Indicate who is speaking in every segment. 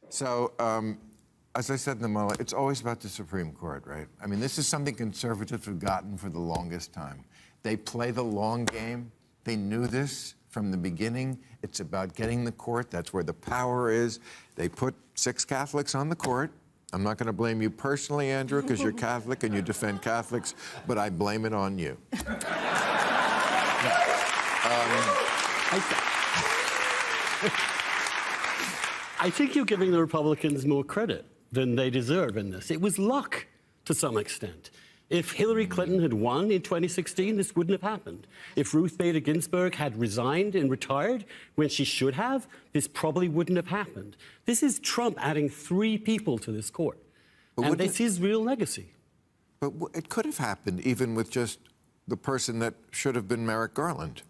Speaker 1: So, as I said in the monologue, it's always about the Supreme Court, right? I mean, this is something conservatives have gotten for the longest time. They play the long game. They knew this from the beginning. It's about getting the court. That's where the power is. They put 6 Catholics on the court. I'm not going to blame you personally, Andrew, because you're Catholic and you defend Catholics, but I blame it on you.
Speaker 2: I think you're giving the Republicans more credit than they deserve in this. It was luck to some extent. If Hillary Clinton had won in 2016, this wouldn't have happened. If Ruth Bader Ginsburg had resigned and retired when she should have, this probably wouldn't have happened. This is Trump adding 3 people to this court. And this is real legacy.
Speaker 1: But it could have happened even with just the person that should have been Merrick Garland.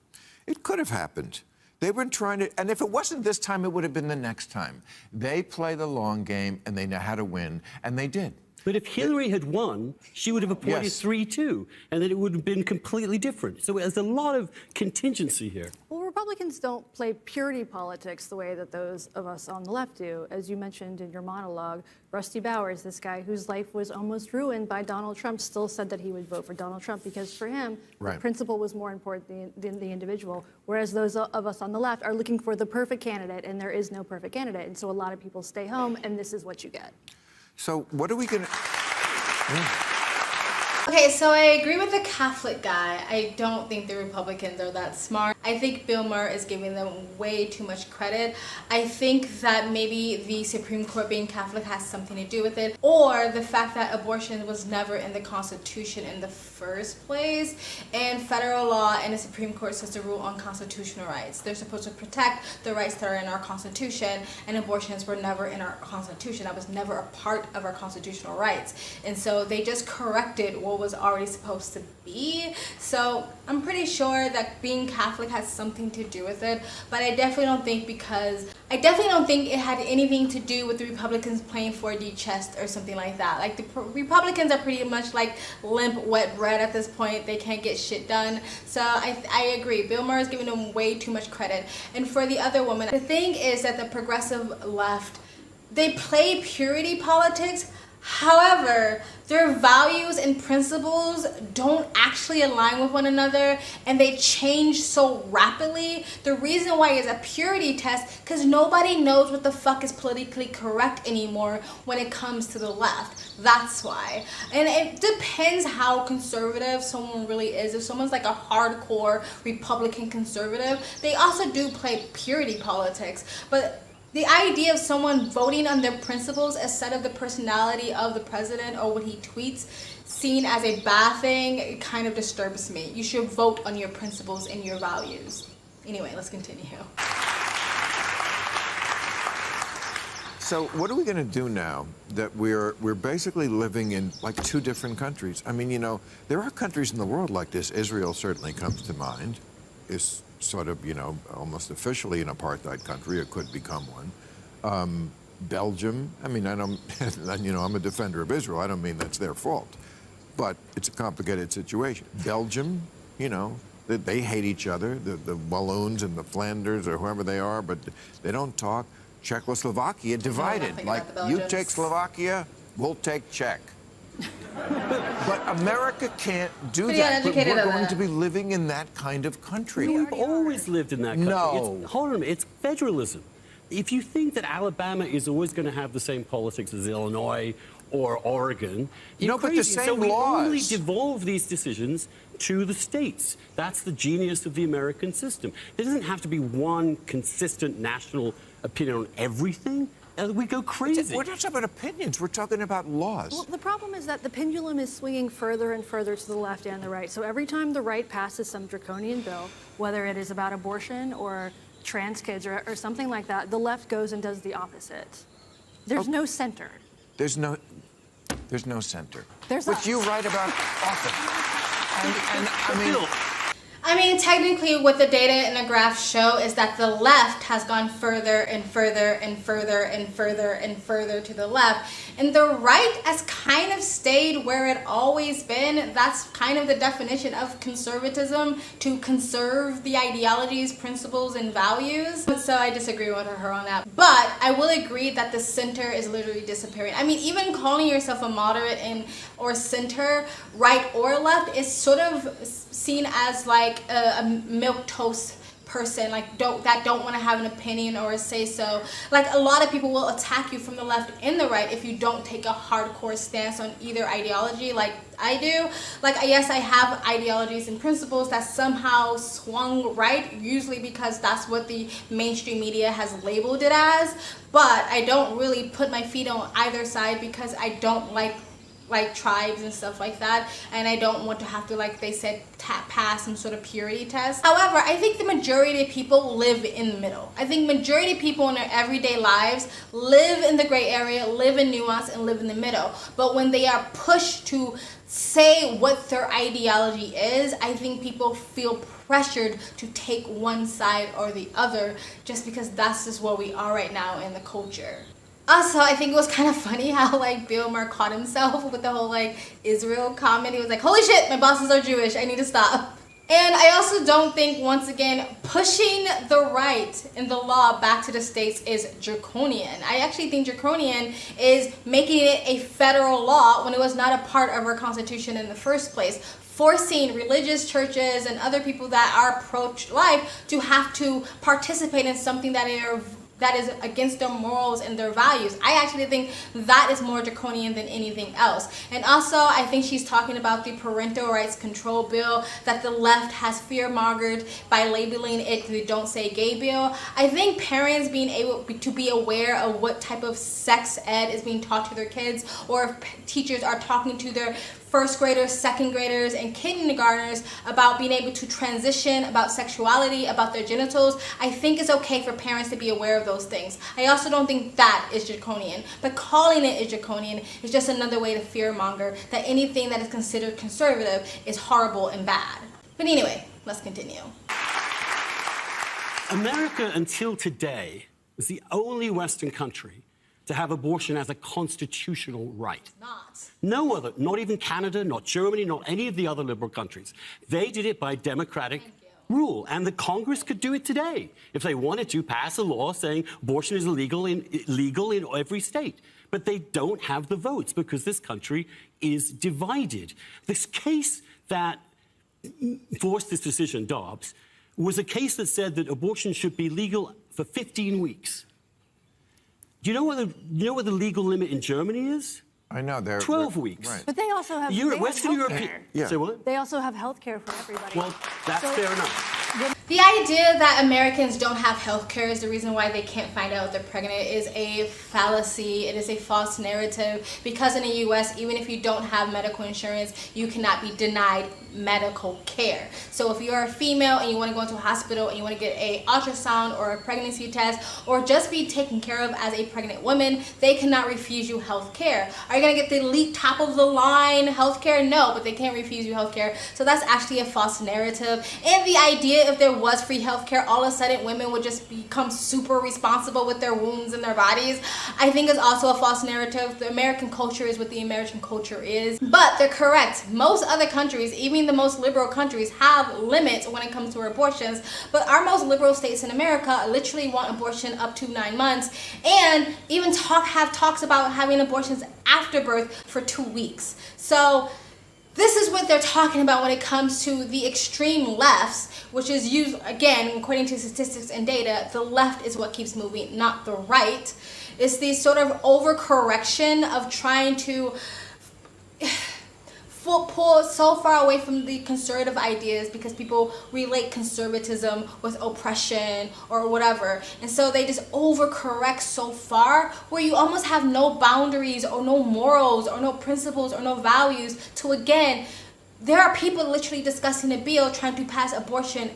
Speaker 1: It could have happened. They were trying to, and if it wasn't this time, it would have been the next time. They play the long game, and they know how to win, and they did.
Speaker 2: But if Hillary had won, she would have appointed 3 too, and then it would have been completely different. So there's a lot of contingency here.
Speaker 3: Well, Republicans don't play purity politics the way that those of us on the left do. As you mentioned in your monologue, Rusty Bowers, this guy whose life was almost ruined by Donald Trump, still said that he would vote for Donald Trump because for him, the principle was more important than the individual. Whereas those of us on the left are looking for the perfect candidate, and there is no perfect candidate. And so a lot of people stay home, and this is what you get.
Speaker 1: So what are we going to...
Speaker 4: Okay, so I agree with the Catholic guy. I don't think the Republicans are that smart. I think Bill Maher is giving them way too much credit. I think that maybe the Supreme Court being Catholic has something to do with it, or the fact that abortion was never in the Constitution in the first place, and federal law and the Supreme Court sets a rule on constitutional rights. They're supposed to protect the rights that are in our Constitution, and abortions were never in our Constitution. That was never a part of our constitutional rights. And so they just corrected what was already supposed to be. So I'm pretty sure that being Catholic has something to do with it, but I definitely don't think it had anything to do with the Republicans playing 4D chess or something like that. Like, the Republicans are pretty much like limp, wet bread at this point. They can't get shit done. So I agree. Bill Maher is giving them way too much credit. And for the other woman, the thing is that the progressive left, they play purity politics. However, their values and principles don't actually align with one another, and they change so rapidly. The reason why it's a purity test, because nobody knows what the fuck is politically correct anymore when it comes to the left. That's why. And it depends how conservative someone really is. If someone's like a hardcore Republican conservative, they also do play purity politics. But the idea of someone voting on their principles instead of the personality of the president or what he tweets seen as a bad thing, it kind of disturbs me. You should vote on your principles and your values. Anyway, let's continue.
Speaker 1: So what are we going to do now that we're basically living in like 2 different countries? I mean, you know, there are countries in the world like this. Israel certainly comes to mind. Is sort of, you know, almost officially an apartheid country. It could become one. Belgium, I mean, I don't, you know, I'm a defender of Israel. I don't mean that's their fault. But it's a complicated situation. Belgium, you know, they hate each other, the Walloons and the Flanders or whoever they are, but they don't talk. Czechoslovakia divided. Like, you take Slovakia, we'll take Czech. But America can't do that. But we're going to be living in that kind of country.
Speaker 2: We've always lived in that country.
Speaker 1: No.
Speaker 2: Hold on, it's federalism. If you think that Alabama is always going to have the same politics as Illinois or Oregon, you're crazy.
Speaker 1: But the same
Speaker 2: so we
Speaker 1: laws.
Speaker 2: only devolve these decisions to the states. That's the genius of the American system. There doesn't have to be one consistent national opinion on everything. We go crazy.
Speaker 1: We're not talking about opinions. We're talking about laws.
Speaker 3: Well, the problem is that the pendulum is swinging further and further to the left and the right. So every time the right passes some draconian bill, whether it is about abortion or trans kids or something like that, the left goes and does the opposite. There's no center.
Speaker 1: There's no center.
Speaker 3: There's
Speaker 1: Which you write about often. And I mean...
Speaker 4: I mean, technically what the data and the graphs show is that the left has gone further and further and further and further and further to the left. And the right has kind of stayed where it always been. That's kind of the definition of conservatism, to conserve the ideologies, principles, and values. So I disagree with her on that. But I will agree that the center is literally disappearing. I mean, even calling yourself a moderate or center, right or left, is sort of seen as like a milquetoast person, like don't want to have an opinion or a say so. Like a lot of people will attack you from the left and the right if you don't take a hardcore stance on either ideology like I do. Like, yes, I have ideologies and principles that somehow swung right, usually because that's what the mainstream media has labeled it as, but I don't really put my feet on either side because I don't like tribes and stuff like that, and I don't want to have to, like they said, pass some sort of purity test. However, I think the majority of people live in the middle. I think majority of people in their everyday lives live in the gray area, live in nuance, and live in the middle. But when they are pushed to say what their ideology is, I think people feel pressured to take one side or the other just because that's just where we are right now in the culture. Also, I think it was kind of funny how like Bill Maher caught himself with the whole like Israel comment. He was like, holy shit, my bosses are Jewish, I need to stop. And I also don't think, once again, pushing the right in the law back to the states is draconian. I actually think draconian is making it a federal law when it was not a part of our Constitution in the first place, forcing religious churches and other people that are pro-life to have to participate in something that is against their morals and their values. I actually think that is more draconian than anything else. And also, I think she's talking about the parental rights control bill that the left has fear-mongered by labeling it the Don't Say Gay bill. I think parents being able to be aware of what type of sex ed is being taught to their kids, or if teachers are talking to their first graders, second graders, and kindergartners about being able to transition, about sexuality, about their genitals, I think it's okay for parents to be aware of those things. I also don't think that is draconian, but calling it is draconian is just another way to fearmonger that anything that is considered conservative is horrible and bad. But anyway, let's continue.
Speaker 2: America, until today, is the only Western country to have abortion as a constitutional right.
Speaker 4: Not.
Speaker 2: No other, not even Canada, not Germany, not any of the other liberal countries. They did it by democratic rule, and the Congress could do it today if they wanted to pass a law saying abortion is legal in every state. But they don't have the votes because this country is divided. This case that forced this decision, Dobbs, was a case that said that abortion should be legal for 15 weeks. Do you know what the legal limit in Germany is?
Speaker 1: I know, they're
Speaker 2: 12 weeks.
Speaker 1: Right.
Speaker 3: But they also have
Speaker 2: Western European.
Speaker 1: Yeah.
Speaker 2: Say what?
Speaker 3: They also have health care for everybody.
Speaker 2: Well, that's fair enough.
Speaker 4: The idea that Americans don't have health care is the reason why they can't find out if they're pregnant is a fallacy. It is a false narrative, because in the US, even if you don't have medical insurance, you cannot be denied medical care. So if you're a female and you want to go into a hospital and you want to get an ultrasound or a pregnancy test or just be taken care of as a pregnant woman, they cannot refuse you health care. Are you going to get the elite top of the line health care? No, but they can't refuse you health care. So that's actually a false narrative. And the idea, if there was free health care, all of a sudden women would just become super responsible with their wounds and their bodies, I think is also a false narrative. The American culture is what the American culture is. But they're correct. Most other countries, even the most liberal countries, have limits when it comes to abortions, but our most liberal states in America literally want abortion up to 9 months, and even have talks about having abortions after birth for 2 weeks. So this is what they're talking about when it comes to the extreme lefts, which is used, again, according to statistics and data, the left is what keeps moving, not the right. It's the sort of overcorrection of trying to pull so far away from the conservative ideas because people relate conservatism with oppression or whatever. And so they just overcorrect so far where you almost have no boundaries or no morals or no principles or no values to, again, there are people literally discussing a bill trying to pass abortion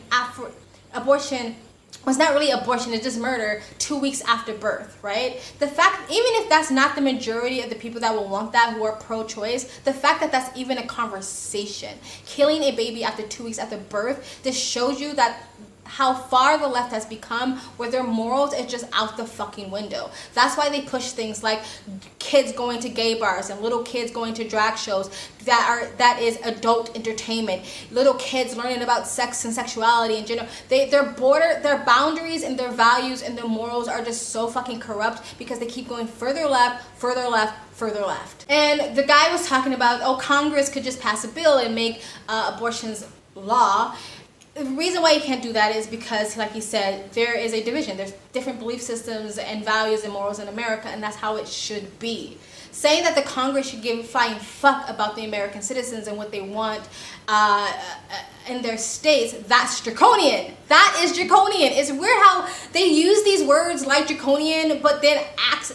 Speaker 4: was not really abortion, it's just murder 2 weeks after birth, right? The fact, even if that's not the majority of the people that will want that, who are pro-choice, the fact that that's even a conversation, killing a baby after 2 weeks after birth, this shows you that how far the left has become, where their morals is just out the fucking window. That's why they push things like kids going to gay bars and little kids going to drag shows that is adult entertainment. Little kids learning about sex and sexuality and gender. Their boundaries and their values and their morals are just so fucking corrupt because they keep going further left, further left, further left. And the guy was talking about, oh, Congress could just pass a bill and make abortions law. The reason why you can't do that is because, like you said, there is a division. There's different belief systems and values and morals in America, and that's how it should be. Saying that the Congress should give a flying fuck about the American citizens and what they want in their states, that's draconian. That is draconian. It's weird how they use these words like draconian, but then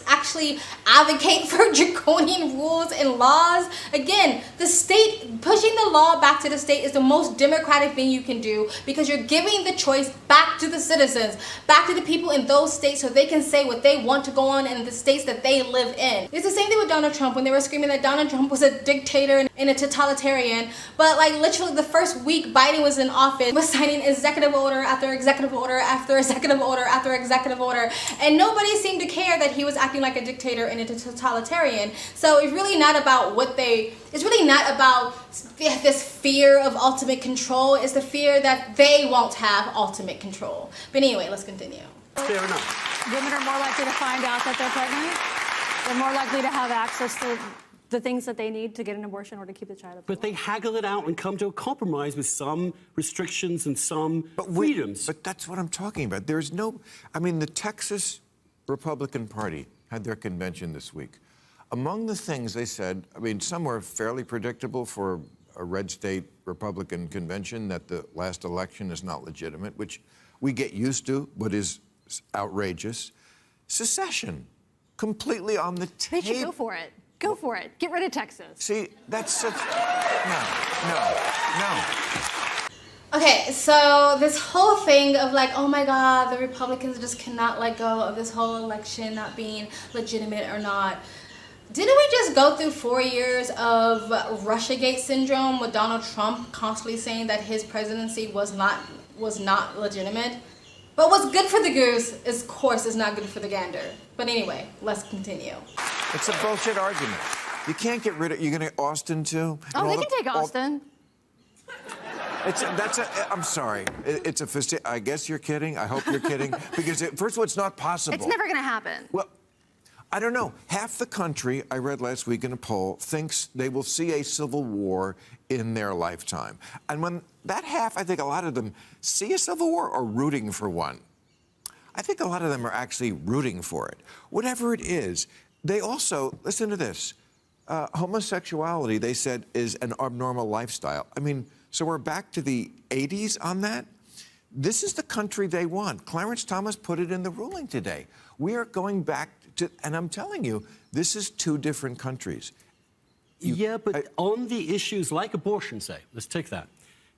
Speaker 4: actually advocate for draconian rules and laws. Again, the state, pushing the law back to the state is the most democratic thing you can do, because you're giving the choice back to the citizens, back to the people in those states, so they can say what they want to go on in the states that they live in. It's the same thing with Donald Trump, when they were screaming that Donald Trump was a dictator and a totalitarian, but like literally the first week Biden was in office, was signing executive order after executive order after executive order after executive order, and nobody seemed to care that he was acting like a dictator and a totalitarian. So it's really not about it's really not about this fear of ultimate control. It's the fear that they won't have ultimate control. But anyway, let's continue.
Speaker 2: Fair enough.
Speaker 3: Women are more likely to find out that they're pregnant. They're more likely to have access to the things that they need to get an abortion or to keep the child.
Speaker 2: But they haggle it out and come to a compromise with some restrictions and some freedoms.
Speaker 1: But that's what I'm talking about. There's no, I mean, the Texas Republican Party had their convention this week. Among the things they said, I mean, some were fairly predictable for a red state Republican convention, that the last election is not legitimate, which we get used to, but is outrageous. Secession, completely on the table.
Speaker 3: They should go for it. Go for it. Get rid of Texas.
Speaker 1: See, that's such... No.
Speaker 4: Okay, so this whole thing of like, oh my God, the Republicans just cannot let go of this whole election not being legitimate or not. Didn't we just go through 4 years of Russiagate syndrome with Donald Trump constantly saying that his presidency was not legitimate? But what's good for the goose, of course, is not good for the gander. But anyway, let's continue.
Speaker 1: It's a bullshit argument. You can't get rid of... You're going to Austin, too?
Speaker 3: Oh, they can take Austin.
Speaker 1: I'm sorry. It's a... I guess you're kidding. I hope you're kidding. Because, first of all, it's not possible.
Speaker 3: It's never going to happen.
Speaker 1: Well, I don't know. Half the country, I read last week in a poll, thinks they will see a civil war in their lifetime. And when that half, I think a lot of them see a civil war or rooting for one. I think a lot of them are actually rooting for it. Whatever it is, they also, listen to this, homosexuality, they said, is an abnormal lifestyle. I mean, so we're back to the 80s on that? This is the country they want. Clarence Thomas put it in the ruling today. We are going back to, and I'm telling you, this is two different countries.
Speaker 2: But on the issues like abortion, say, let's take that.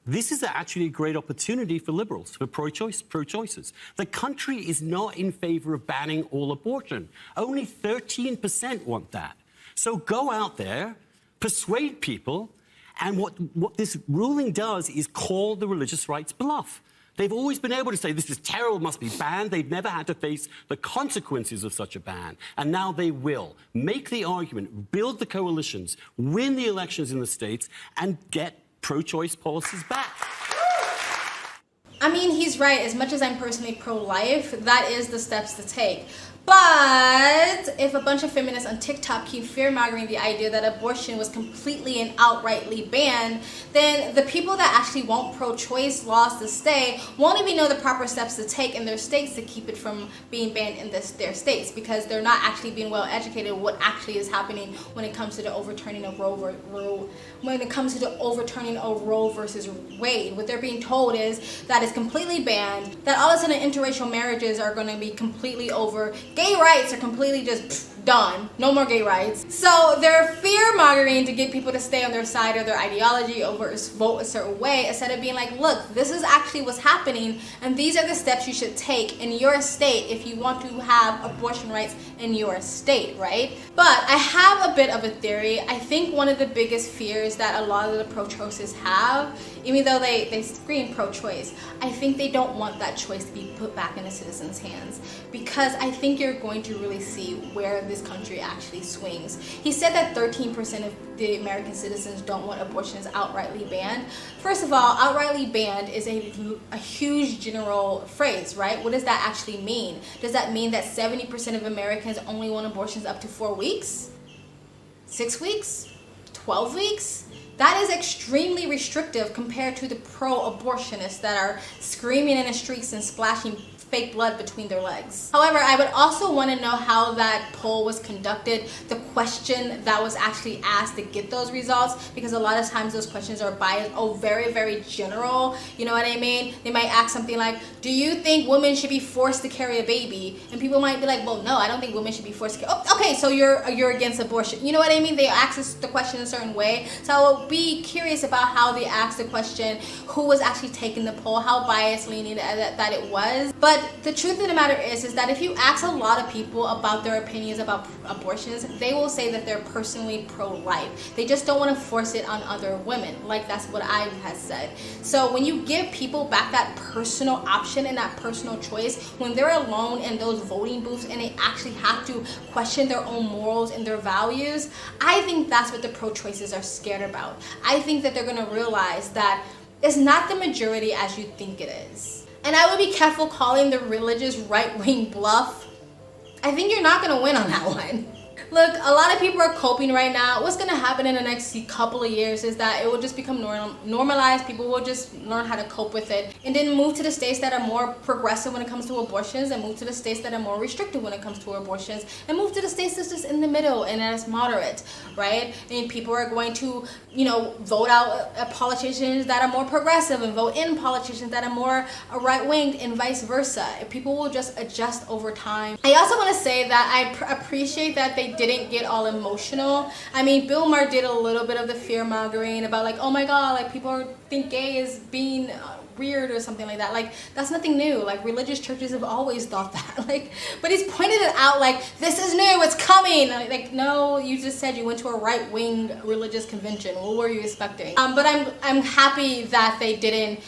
Speaker 2: This is actually a great opportunity for liberals, for pro-choicers. The country is not in favor of banning all abortion. Only 13% want that. So go out there, persuade people, and what this ruling does is call the religious rights bluff. They've always been able to say this is terrible, must be banned. They've never had to face the consequences of such a ban. And now they will. Make the argument, build the coalitions, win the elections in the states, and get pro-choice policies back.
Speaker 4: I mean, he's right. As much as I'm personally pro-life, that is the steps to take. But if a bunch of feminists on TikTok keep fear-mongering the idea that abortion was completely and outrightly banned, then the people that actually want pro-choice laws to stay won't even know the proper steps to take in their states to keep it from being banned in their states, because they're not actually being well educated what actually is happening when it comes to the overturning of Roe versus Wade. What they're being told is that it's completely banned, that all of a sudden interracial marriages are going to be completely over, Gay rights are completely just done. No more gay rights. So they're fear-mongering to get people to stay on their side of their ideology or vote a certain way, instead of being like, look, this is actually what's happening, and these are the steps you should take in your state if you want to have abortion rights in your state, right? But I have a bit of a theory. I think one of the biggest fears that a lot of the pro-choicers have, even though they scream pro-choice, I think they don't want that choice to be put back in the citizens' hands, because I think you're going to really see where this country actually swings. He said that 13% of the American citizens don't want abortions outrightly banned. First of all, outrightly banned is a huge general phrase, right? What does that actually mean? Does that mean that 70% of Americans only want abortions up to 4 weeks? 6 weeks? 12 weeks? That is extremely restrictive compared to the pro-abortionists that are screaming in the streets and splashing fake blood between their legs. However, I would also want to know how that poll was conducted, the question that was actually asked to get those results, because a lot of times those questions are biased, very, very general, you know what I mean? They might ask something like, do you think women should be forced to carry a baby? And people might be like, well, no, I don't think women should be forced to carry. Oh, okay, so you're against abortion. You know what I mean? They ask us the question a certain way. So I will be curious about how they asked the question, who was actually taking the poll, how biased leaning that it was. But the truth of the matter is that if you ask a lot of people about their opinions about abortions, they will say that they're personally pro-life. They just don't want to force it on other women. Like, that's what I have said. So when you give people back that personal option and that personal choice, when they're alone in those voting booths and they actually have to question their own morals and their values, I think that's what the pro-choicers are scared about. I think that they're going to realize that it's not the majority as you think it is. And I would be careful calling the religious right-wing bluff. I think you're not going to win on that one. Look, a lot of people are coping right now. What's going to happen in the next couple of years is that it will just become normalized. People will just learn how to cope with it, and then move to the states that are more progressive when it comes to abortions, and move to the states that are more restrictive when it comes to abortions, and move to the states that's just in the middle and that's moderate, right? And people are going to, vote out politicians that are more progressive and vote in politicians that are more right-winged, and vice versa. People will just adjust over time. I also want to say that I appreciate that they didn't get all emotional. I mean, Bill Maher did a little bit of the fear-mongering about like, oh my god, like people think gay is being weird or something like that. Like, that's nothing new. Like, religious churches have always thought that. Like, but he's pointed it out like, this is new, it's coming. Like, no, you just said you went to a right-wing religious convention. What were you expecting? But I'm happy that they didn't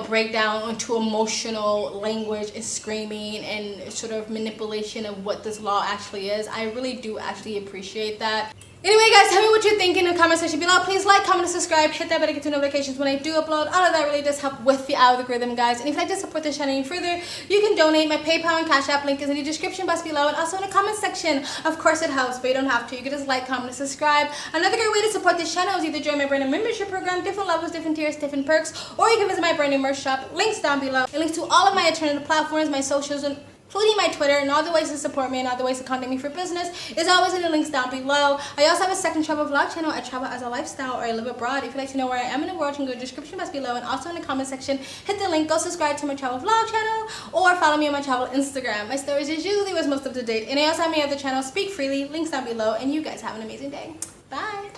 Speaker 4: break down into emotional language and screaming and sort of manipulation of what this law actually is. I really do actually appreciate that. Anyway, guys, tell me what you think in the comment section below. Please like, comment, and subscribe. Hit that bell to get notifications when I do upload. All of that really does help with the algorithm, guys. And if you'd like to support this channel any further, you can donate. My PayPal and Cash App link is in the description box below and also in the comment section. Of course, it helps, but you don't have to. You can just like, comment, and subscribe. Another great way to support this channel is either join my brand new membership program, different levels, different tiers, different perks, or you can visit my brand new merch shop. Links down below. And links to all of my alternative platforms, my socials, and including my Twitter, and all the ways to support me and all the ways to contact me for business is always in the links down below. I also have a second travel vlog channel. I travel as a lifestyle, or I live abroad. If you'd like to know where I am in the world, you can go to the description box below, and also in the comment section, hit the link, go subscribe to my travel vlog channel, or follow me on my travel Instagram. My stories is usually what's most up to date. And I also have my other channel, Speak Freely, links down below, and you guys have an amazing day. Bye!